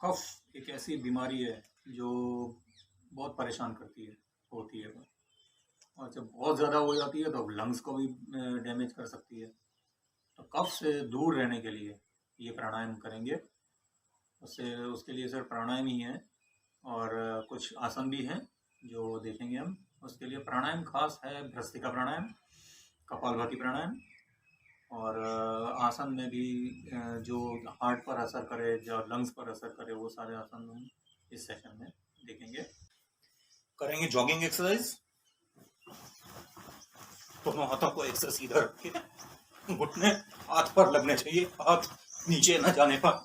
कफ एक ऐसी बीमारी है जो बहुत परेशान करती है होती है और जब बहुत ज़्यादा हो जाती है तो लंग्स को भी डैमेज कर सकती है। तो कफ से दूर रहने के लिए ये प्राणायाम करेंगे। उससे उसके लिए सिर्फ प्राणायाम ही है और कुछ आसन भी हैं जो देखेंगे हम। उसके लिए प्राणायाम खास है भ्रस्त्रिका प्राणायाम, कपालभाति प्राणायाम और आसन में भी जो हार्ट पर असर करे, जो लंग्स पर असर करे, वो सारे आसन हम इस सेशन में देखेंगे। करेंगे जॉगिंग एक्सरसाइज। दोनों हाथों को एक साथ सीधा रख के घुटने हाथ पर लगने चाहिए, हाथ नीचे न जाने पर।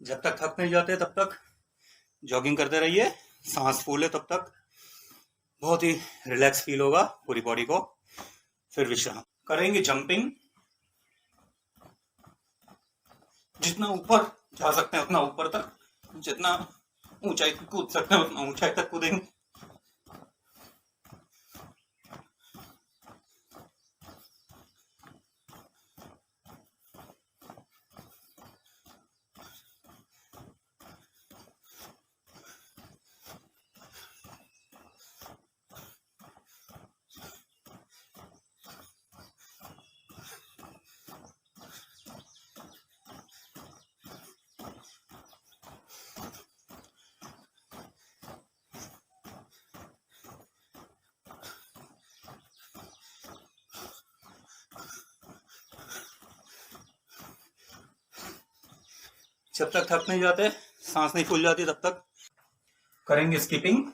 जब तक थक नहीं जाते तब तक जॉगिंग करते रहिए, सांस फूले तब तक बहुत ही रिलैक्स फील होगा पूरी बॉडी को। फिर विश्राम करेंगे। जंपिंग, जितना ऊपर जा सकते हैं उतना ऊपर तक, जितना ऊंचाई तक कूद सकते हैं उतना ऊंचाई तक कूदेंगे। जब तक थक नहीं जाते, सांस नहीं फूल जाती, तब तक करेंगे स्किपिंग।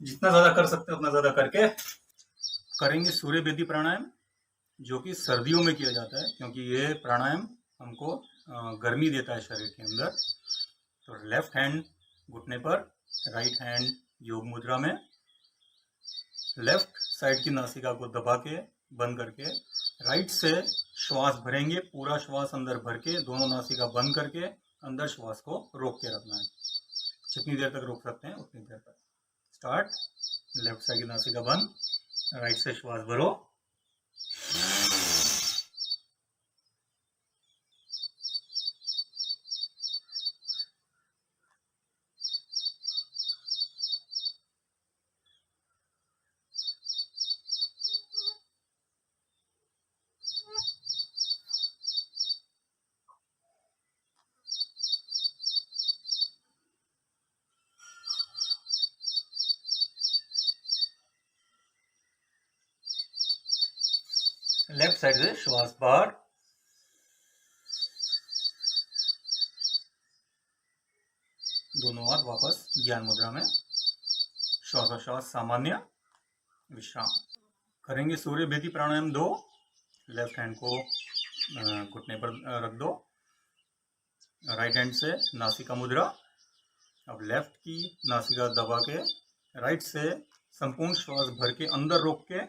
जितना ज्यादा कर सकते हैं उतना ज्यादा करके करेंगे सूर्य बेदी प्राणायाम, जो कि सर्दियों में किया जाता है क्योंकि ये प्राणायाम हमको गर्मी देता है शरीर के अंदर। तो लेफ्ट हैंड घुटने पर, राइट हैंड योग मुद्रा में, लेफ्ट साइड की नासिका को दबा के बंद करके राइट से श्वास भरेंगे। पूरा श्वास अंदर भर के दोनों नासिका बंद करके अंदर श्वास को रोक के रखना है। जितनी देर तक रोक सकते हैं उतनी देर तक। स्टार्ट। लेफ्ट साइड की नासिका बंद, राइट से श्वास भरो। लेफ्ट साइड से श्वास बाहर। दोनों हाथ वापस ज्ञान मुद्रा में। श्वासोश्वास सामान्य। विश्राम करेंगे। सूर्य बेदी प्राणायाम 2। लेफ्ट हैंड को घुटने पर रख दो, राइट हैंड से नासिका मुद्रा। अब लेफ्ट की नासिका दबा के राइट से संपूर्ण श्वास भर के अंदर रोक के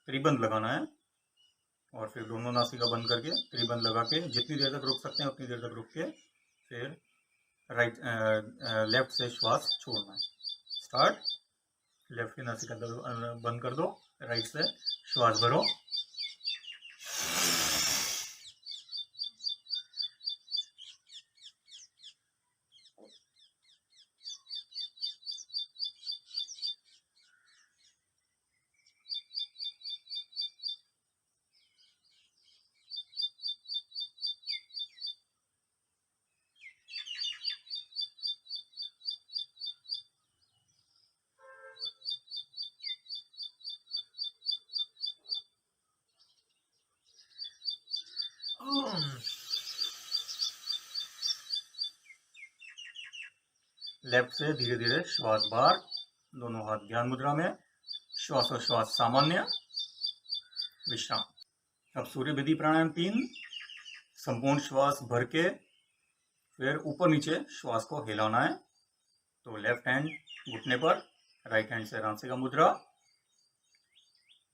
त्रिबंध लगाना है और फिर दोनों नासिका बंद करके त्रिबंध लगा के जितनी देर तक रोक सकते हैं उतनी देर तक रोक के फिर लेफ्ट से श्वास छोड़ना है। स्टार्ट। लेफ्ट की नासिका बंद कर दो, राइट से श्वास भरो। लेफ्ट से धीरे धीरे श्वास बाहर, दोनों हाथ ध्यान मुद्रा में, श्वासोश्वास सामान्य, विश्राम। अब सूर्य विधि प्राणायाम 3, संपूर्ण श्वास भर के फिर ऊपर नीचे श्वास को हिलाना है। तो लेफ्ट हैंड घुटने पर, राइट हैंड से नासिका मुद्रा,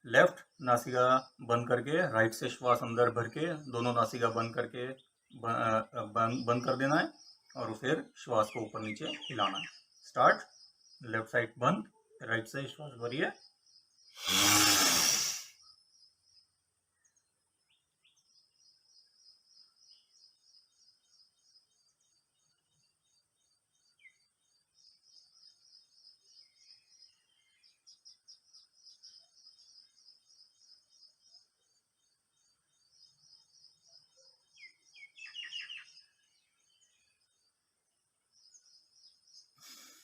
लेफ्ट नासिका बंद करके राइट से श्वास अंदर भर के दोनों नासिका बंद करके बंद कर देना है और फिर श्वास को ऊपर नीचे हिलाना है। स्टार्ट। लेफ्ट साइड बंद, राइट से श्वास भरिए,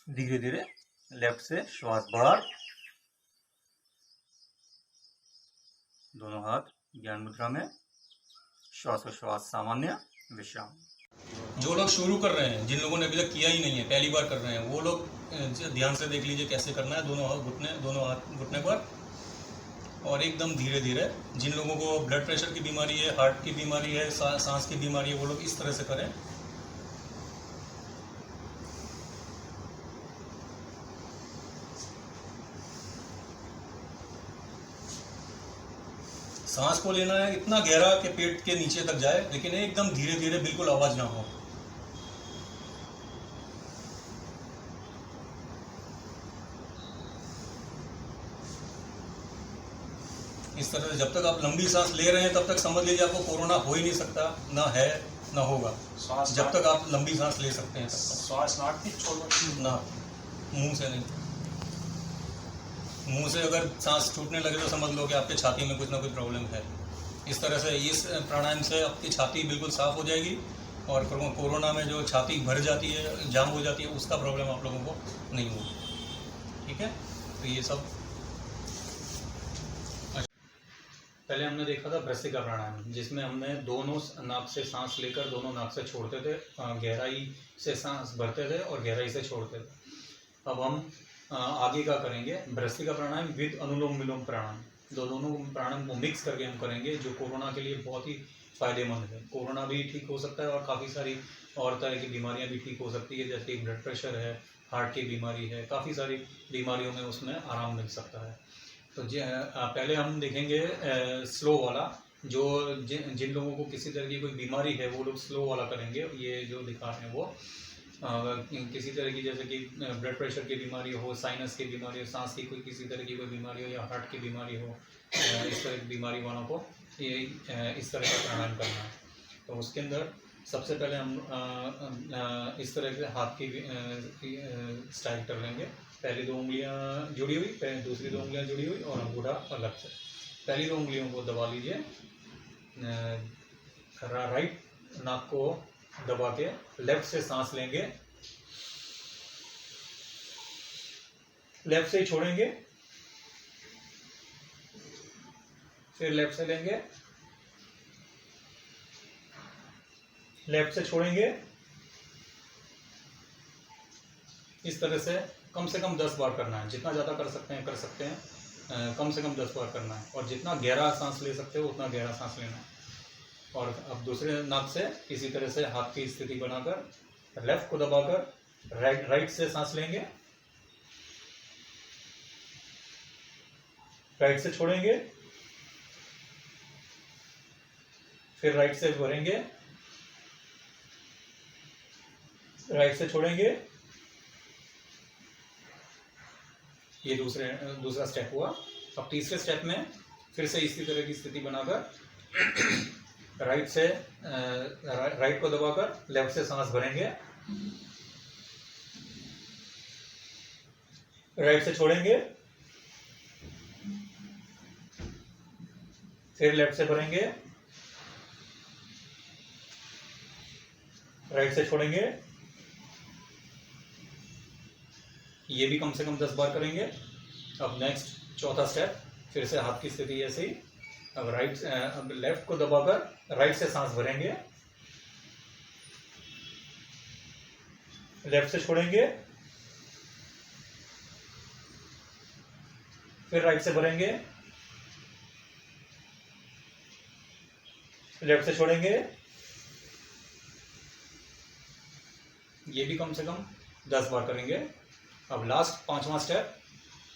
धीरे धीरे लेफ्ट से श्वास बाहर, दोनों हाथ ज्ञान मुद्रा में, श्वासोश्वास सामान्य, विश्राम। जो लोग शुरू कर रहे हैं, जिन लोगों ने अभी तक किया ही नहीं है, पहली बार कर रहे हैं, वो लोग ध्यान से देख लीजिए कैसे करना है। दोनों हाथ घुटने पर और एकदम धीरे धीरे। जिन लोगों को ब्लड प्रेशर की बीमारी है, हार्ट की बीमारी है, सांस की बीमारी है, वो लोग इस तरह से करें। सांस को लेना है इतना गहरा कि पेट के नीचे तक जाए, लेकिन एकदम धीरे धीरे, बिल्कुल आवाज ना हो। इस तरह से जब तक आप लंबी सांस ले रहे हैं तब तक समझ लीजिए आपको कोरोना हो ही नहीं सकता, ना है ना होगा। जब तक आप लंबी सांस ले सकते हैं श्वास नाक से छोड़ो ना, मुंह से नहीं। मुंह से अगर सांस छूटने लगे तो समझ लो कि आपके छाती में कुछ ना कुछ प्रॉब्लम है। इस तरह से इस प्राणायाम से आपकी छाती बिल्कुल साफ हो जाएगी और कोरोना में जो छाती भर जाती है, जाम हो जाती है, उसका प्रॉब्लम आप लोगों को नहीं होगा। ठीक है, तो ये सब पहले हमने देखा था भ्रस्त्रिका प्राणायाम, जिसमें हमने दोनों नाक से सांस लेकर दोनों नाक से छोड़ते थे, गहराई से सांस भरते थे और गहराई से छोड़ते थे। अब हम आगे का करेंगे भ्रस्त्रिका प्राणायाम विद अनुलोम विलोम प्राणायाम। दोनों प्राणायाम को मिक्स करके हम करेंगे, जो कोरोना के लिए बहुत ही फायदेमंद है। कोरोना भी ठीक हो सकता है और काफ़ी सारी और तरह की बीमारियां भी ठीक हो सकती है, जैसे ब्लड प्रेशर है, हार्ट की बीमारी है, काफ़ी सारी बीमारियों में उसमें आराम मिल सकता है। तो पहले हम देखेंगे स्लो वाला, जो जिन लोगों को किसी तरह की कोई बीमारी है वो लोग स्लो वाला करेंगे। ये जो दिखा रहे हैं वो किसी तरह की, जैसे कि ब्लड प्रेशर की बीमारी हो, साइनस की बीमारी हो, सांस की कोई किसी तरह की कोई बीमारी हो या हार्ट की बीमारी हो, इस तरह की बीमारी वालों को ये इस तरह का प्राणायाम करना है। तो उसके अंदर सबसे पहले हम इस तरह के हाथ की स्टाइल कर लेंगे। पहली 2 उंगलियां जुड़ी हुई, दूसरी 2 उंगलियां जुड़ी हुई और अंगूठा अलग से। पहली 2 उंगलियों को दबा लीजिए, राइट नाक को दबा के लेफ्ट से सांस लेंगे, लेफ्ट से ही छोड़ेंगे, फिर लेफ्ट से लेंगे, लेफ्ट से छोड़ेंगे। इस तरह से कम 10 बार करना है। जितना ज़्यादा कर सकते हैं कर सकते हैं, कम से कम 10 बार करना है। और जितना गहरा सांस ले सकते हो उतना गहरा सांस लेना है। और अब दूसरे नाक से इसी तरह से हाथ की स्थिति बनाकर लेफ्ट को दबाकर राइट से सांस लेंगे, राइट से छोड़ेंगे, फिर राइट से भरेंगे, राइट से छोड़ेंगे। ये दूसरा स्टेप हुआ। अब तीसरे स्टेप में फिर से इसी तरह की स्थिति बनाकर राइट को दबाकर लेफ्ट से सांस भरेंगे, राइट से छोड़ेंगे, फिर लेफ्ट से भरेंगे, राइट से छोड़ेंगे। ये भी कम से कम 10 बार करेंगे। अब नेक्स्ट चौथा स्टेप, फिर से हाथ की स्थिति ऐसे ही, अब लेफ्ट को दबाकर राइट से सांस भरेंगे, लेफ्ट से छोड़ेंगे, फिर राइट से भरेंगे, लेफ्ट से छोड़ेंगे। ये भी कम से कम 10 बार करेंगे। अब लास्ट 5वां स्टेप,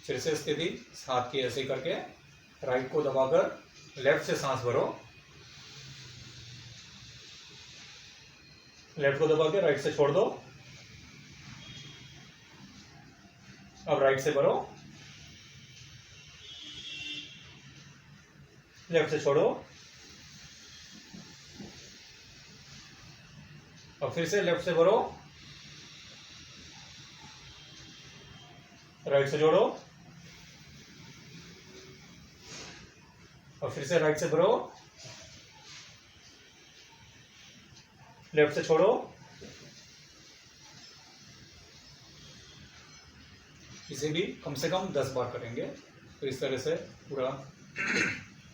फिर से स्थिति हाथ की ऐसे करके राइट को दबाकर लेफ्ट से सांस भरो, लेफ्ट को दबा के राइट से छोड़ दो। अब राइट से भरो, लेफ्ट से छोड़ो, अब फिर से लेफ्ट से भरो, राइट से जोड़ो, और फिर से राइट से भरो, लेफ्ट से छोड़ो, इसे भी कम से कम 10 बार करेंगे। तो इस तरह से पूरा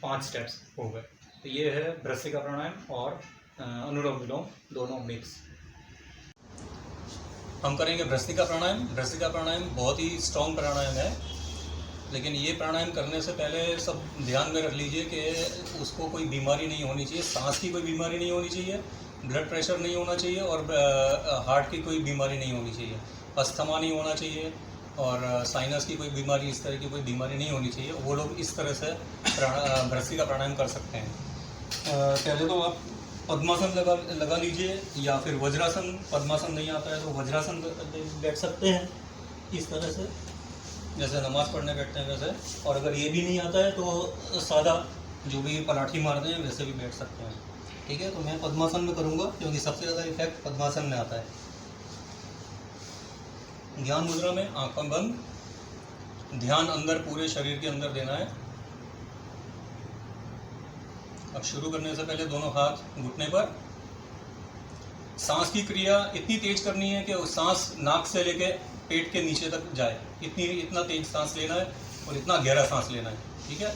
5 स्टेप्स हो गए। तो ये है भ्रसिका प्राणायाम और अनुलोम विलोम दोनों मिक्स। हम करेंगे भ्रसिका प्राणायाम। भ्रसिका प्राणायाम बहुत ही स्ट्रॉन्ग प्राणायाम है, लेकिन ये प्राणायाम करने से पहले सब ध्यान में रख लीजिए कि उसको कोई बीमारी नहीं होनी चाहिए, सांस की कोई बीमारी नहीं होनी चाहिए, ब्लड प्रेशर नहीं होना चाहिए और हार्ट की कोई बीमारी नहीं होनी चाहिए, अस्थमा नहीं होना चाहिए और साइनस की कोई बीमारी, इस तरह की कोई बीमारी नहीं होनी चाहिए। वो लोग इस तरह से भ्रसिका प्राणायाम कर सकते हैं। पहले तो आप पद्मासन लगा लीजिए या फिर वज्रासन। पद्मासन नहीं आता है तो वज्रासन बैठ सकते हैं इस तरह से, जैसे नमाज पढ़ने बैठते हैं वैसे। और अगर ये भी नहीं आता है तो सादा जो भी पलाठी मारते हैं वैसे भी बैठ सकते हैं। ठीक है, तो मैं पद्मासन में करूँगा क्योंकि सबसे ज़्यादा इफेक्ट पद्मासन में आता है। ध्यान मुद्रा में आंखें बंद, ध्यान अंदर पूरे शरीर के अंदर देना है। अब शुरू करने से पहले दोनों हाथ घुटने पर। सांस की क्रिया इतनी तेज करनी है कि उस सांस नाक से लेके पेट के नीचे तक जाए, इतना तेज सांस लेना है और इतना गहरा सांस लेना है। ठीक है,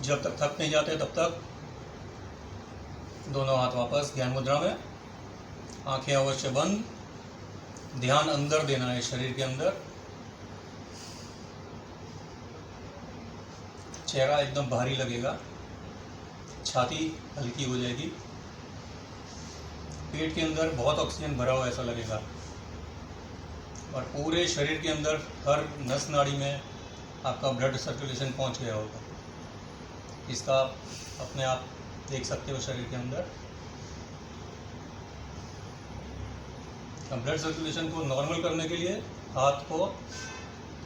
जब तक थक नहीं जाते तब तक दोनों हाथ वापस ध्यान मुद्रा में, आंखें अवश्य बंद। ध्यान अंदर देना है शरीर के अंदर। चेहरा एकदम भारी लगेगा, छाती हल्की हो जाएगी, पेट के अंदर बहुत ऑक्सीजन भरा हुआ ऐसा लगेगा और पूरे शरीर के अंदर हर नस नाड़ी में आपका ब्लड सर्कुलेशन पहुंच गया होगा। इसका आप अपने आप देख सकते हो शरीर के अंदर। ब्लड सर्कुलेशन को नॉर्मल करने के लिए हाथ को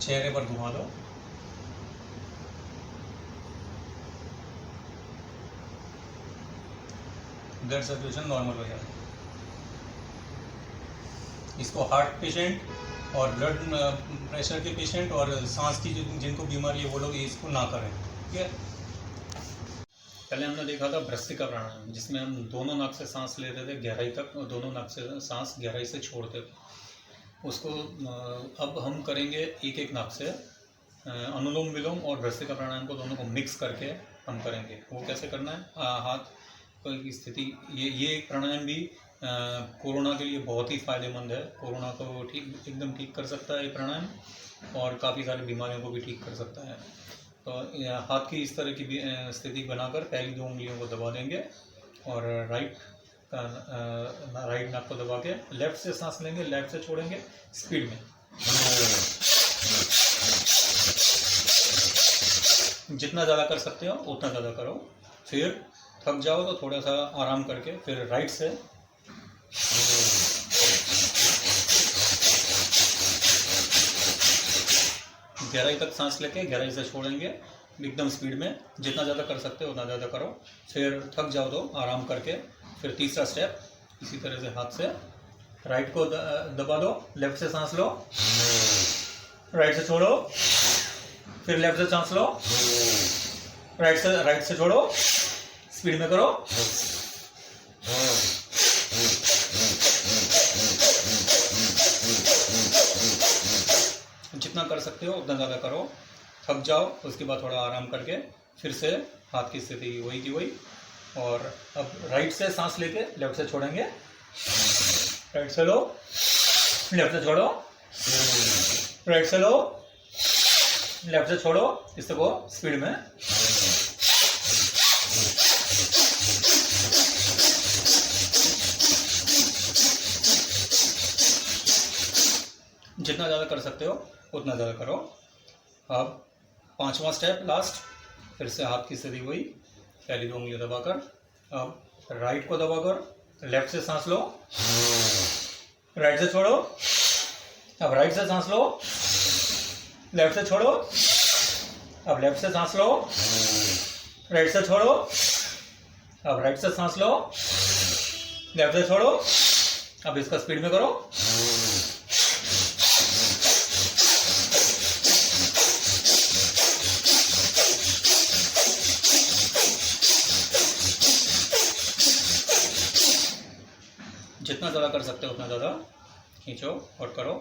चेहरे पर घुमा दो। ब्लड सर्कुलेशन नॉर्मल हो जाए। इसको हार्ट पेशेंट और ब्लड प्रेशर के पेशेंट और सांस की जिनको बीमारी है वो लोग इसको ना करें। ठीक है, पहले हमने देखा था भ्रसिका प्राणायाम, जिसमें हम दोनों नाक से सांस लेते थे गहराई तक और दोनों नाक से सांस गहराई से छोड़ते थे। उसको अब हम करेंगे एक एक नाक से अनुलोम विलोम और भ्रसिका प्राणायाम को दोनों को मिक्स करके हम करेंगे। वो कैसे करना है, हाथ की स्थिति, ये एक प्राणायाम भी कोरोना के लिए बहुत ही फायदेमंद है। कोरोना को एकदम ठीक कर सकता है ये प्राणायाम और काफ़ी सारी बीमारियों को भी ठीक कर सकता है। तो हाथ की इस तरह की स्थिति बनाकर पहली 2 उंगलियों को दबा देंगे और राइट नाक को दबा के लेफ्ट से सांस लेंगे, लेफ्ट से छोड़ेंगे स्पीड में। जितना ज़्यादा कर सकते हो उतना ज़्यादा करो। फिर थक जाओ तो थोड़ा सा आराम करके फिर राइट से गहराई तक सांस लेके गहराई से छोड़ेंगे एकदम स्पीड में। जितना ज़्यादा कर सकते हो उतना ज़्यादा करो। फिर थक जाओ तो आराम करके फिर तीसरा स्टेप इसी तरह से हाथ से राइट को दबा दो, लेफ्ट से सांस लो, राइट से छोड़ो, फिर लेफ्ट से सांस लो, राइट से छोड़ो, स्पीड में करो। जितना कर सकते हो उतना ज़्यादा करो। थक जाओ उसके बाद थोड़ा आराम करके फिर से हाथ की स्थिति वही की वही। और अब राइट से सांस लेके लेफ्ट से छोड़ेंगे। राइट से लो, लेफ्ट से छोड़ो, राइट से लो, लेफ्ट से छोड़ो। इससे वो स्पीड में। जितना ज़्यादा कर सकते हो उतना ज़्यादा करो। अब पांचवा स्टेप लास्ट, फिर से हाथ की स्थिति वही, पहली 2 उंगलियां दबाकर। अब राइट को दबाकर लेफ्ट से सांस लो, राइट से छोड़ो। अब राइट से सांस लो, लेफ्ट से छोड़ो। अब लेफ्ट से सांस लो, राइट से छोड़ो। अब राइट से सांस लो, लेफ्ट से छोड़ो। अब इसका स्पीड में करो। जितना ज़्यादा कर सकते हो उतना ज़्यादा खींचो और करो।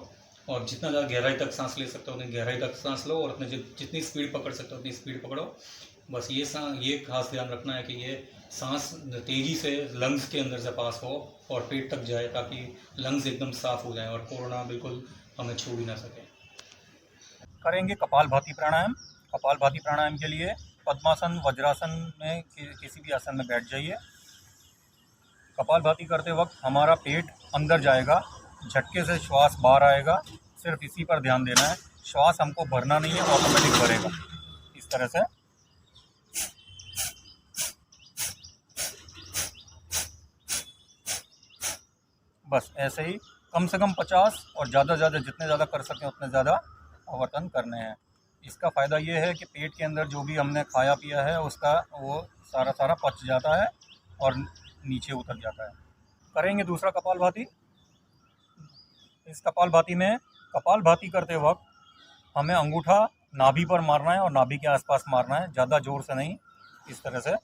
और जितना ज़्यादा गहराई तक सांस ले सकते हो उतनी गहराई तक सांस लो और अपने जितनी स्पीड पकड़ सकते हो उतनी स्पीड पकड़ो। बस ये खास ध्यान रखना है कि ये सांस तेज़ी से लंग्स के अंदर से पास हो और पेट तक जाए, ताकि लंग्स एकदम साफ हो जाएं और कोरोना बिल्कुल हमें छू भी ना सके। करेंगे कपालभाति प्राणायाम। कपालभाति प्राणायाम के लिए पद्मासन, वज्रासन में किसी भी आसन में बैठ जाइए। कपालभाति करते वक्त हमारा पेट अंदर जाएगा, झटके से श्वास बाहर आएगा। सिर्फ इसी पर ध्यान देना है। श्वास हमको भरना नहीं है, ऑटोमेटिक भरेगा। इस तरह से बस ऐसे ही कम से कम 50 और ज़्यादा जितने ज़्यादा कर सकें उतने ज़्यादा आवर्तन करने हैं। इसका फ़ायदा ये है कि पेट के अंदर जो भी हमने खाया पिया है उसका वो सारा पच जाता है और नीचे उतर जाता है। करेंगे दूसरा कपालभाति। इस कपालभाति में कपालभाति करते वक्त हमें अंगूठा नाभि पर मारना है और नाभि के आसपास मारना है, ज़्यादा ज़ोर से नहीं। इस तरह से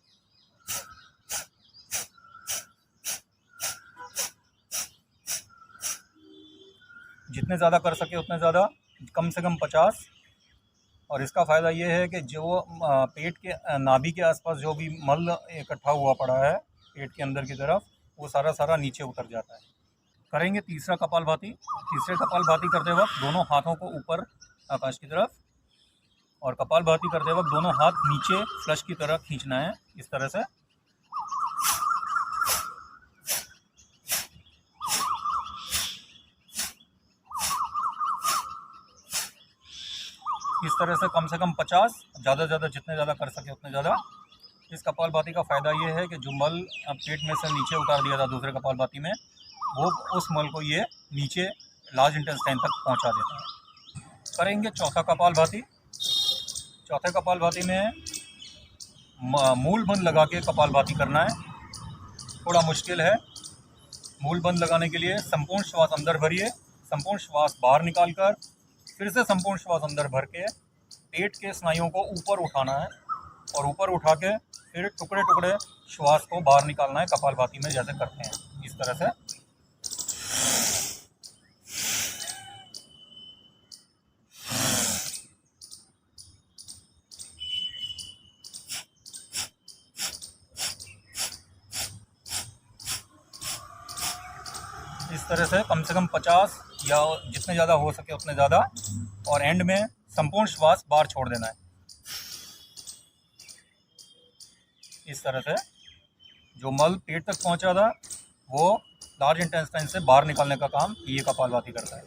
जितने ज़्यादा कर सके उतने ज़्यादा, कम से कम 50। और इसका फ़ायदा ये है कि जो पेट के नाभि के आसपास जो भी मल इकट्ठा हुआ पड़ा है पेट के अंदर की तरफ, वो सारा नीचे उतर जाता है। करेंगे तीसरा कपालभाति। तीसरे कपालभाति करते वक्त दोनों हाथों को ऊपर आकाश की तरफ और कपालभाति करते वक्त दोनों हाथ नीचे फ्लश की तरफ खींचना है। इस तरह से कम से कम 50, ज़्यादा जितने ज़्यादा कर सके उतने ज़्यादा। इस कपालभाति का फ़ायदा ये है कि जो मल पेट में से नीचे उतार दिया था दूसरे कपालभाति में, वो उस मल को ये नीचे लार्ज इंटेस्टाइन तक पहुंचा देता है। करेंगे चौथा कपालभाति। चौथे कपालभाति में मूल बंद लगा के कपालभाति करना है। थोड़ा मुश्किल है। मूल बंद लगाने के लिए संपूर्ण श्वास अंदर भरिए, संपूर्ण श्वास बाहर निकाल कर फिर से संपूर्ण श्वास अंदर भर के पेट के स्नायुओं को ऊपर उठाना है और ऊपर उठा के फिर टुकड़े टुकड़े श्वास को बाहर निकालना है कपालभाति में जैसे करते हैं। इस तरह से कम से कम 50 या जितने ज़्यादा हो सके उतने ज़्यादा। और एंड में संपूर्ण श्वास बाहर छोड़ देना है। इस तरह से जो मल पेट तक पहुंचा था वो लार्ज इंटेस्टाइन से बाहर निकालने का काम ये कपालभाति करता है।